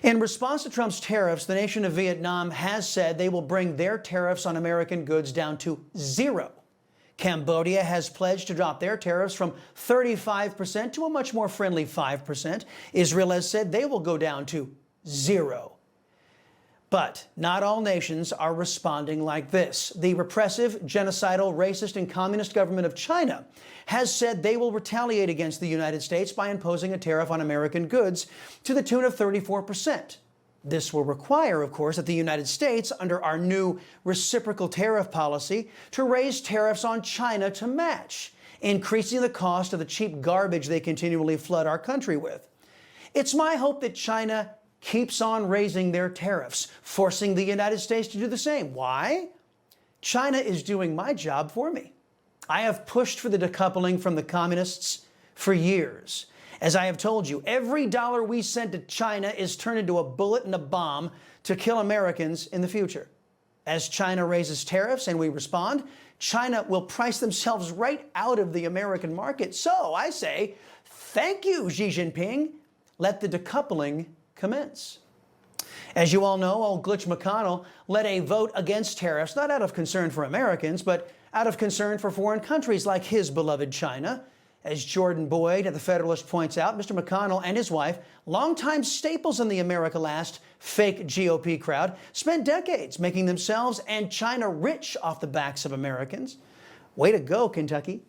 In response to Trump's tariffs, the nation of Vietnam has said they will bring their tariffs on American goods down to zero. Cambodia has pledged to drop their tariffs from 35% to a much more friendly 5%. Israel has said they will go down to zero. But not all nations are responding like this. The repressive, genocidal, racist, and communist government of China has said they will retaliate against the United States by imposing a tariff on American goods to the tune of 34%. This will require, of course, that the United States, under our new reciprocal tariff policy, to raise tariffs on China to match, increasing the cost of the cheap garbage they continually flood our country with. It's my hope that China keeps on raising their tariffs, forcing the United States to do the same. Why? China is doing my job for me. I have pushed for the decoupling from the communists for years. As I have told you, every dollar we send to China is turned into a bullet and a bomb to kill Americans in the future. As China raises tariffs and we respond, China will price themselves right out of the American market. So I say, thank you, Xi Jinping. Let the decoupling commence. As you all know, old Glitch McConnell led a vote against tariffs, not out of concern for Americans, but out of concern for foreign countries like his beloved China. As Jordan Boyd at The Federalist points out, Mr. McConnell and his wife, longtime staples in the America Last fake GOP crowd, spent decades making themselves and China rich off the backs of Americans. Way to go, Kentucky.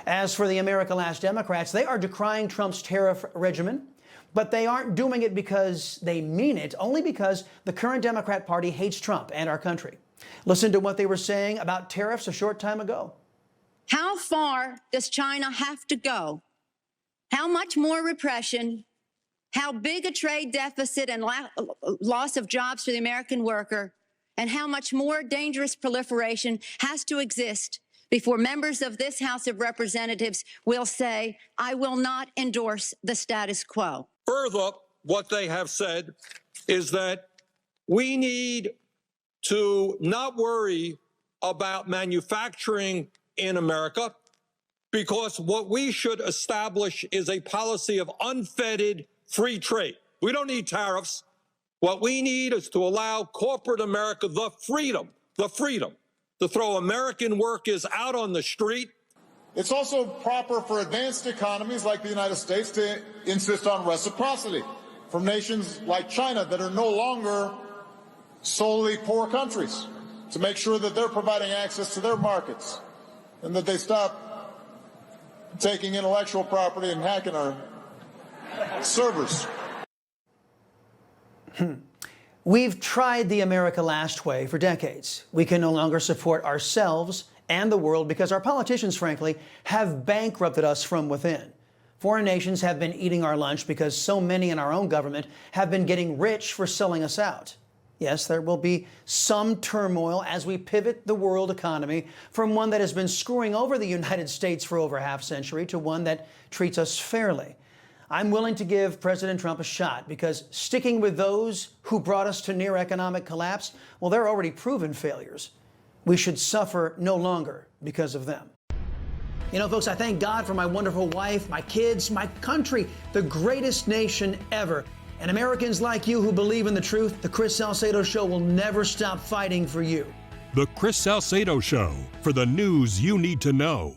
As for the America Last Democrats, they are decrying Trump's tariff regimen, but they aren't doing it because they mean it, only because the current Democrat Party hates Trump and our country. Listen to what they were saying about tariffs a short time ago. How far does China have to go? How much more repression? How big a trade deficit and loss of jobs for the American worker? And how much more dangerous proliferation has to exist before members of this House of Representatives will say, I will not endorse the status quo? Further, what they have said is that we need to not worry about manufacturing in America, because what we should establish is a policy of unfettered free trade. We don't need tariffs. What we need is to allow corporate America the freedom to throw American workers out on the street. It's also proper for advanced economies like the United States to insist on reciprocity from nations like China that are no longer solely poor countries, to make sure that they're providing access to their markets and that they stop taking intellectual property and hacking our servers. We've tried the America Last way for decades. We can no longer support ourselves and the world because our politicians, frankly, have bankrupted us from within. Foreign nations have been eating our lunch because so many in our own government have been getting rich for selling us out. Yes, there will be some turmoil as we pivot the world economy from one that has been screwing over the United States for over half a century to one that treats us fairly. I'm willing to give President Trump a shot because sticking with those who brought us to near economic collapse, well, they're already proven failures. We should suffer no longer because of them. You know, folks, I thank God for my wonderful wife, my kids, my country, the greatest nation ever. And Americans like you who believe in the truth, the Chris Salcedo Show will never stop fighting for you. The Chris Salcedo Show, for the news you need to know.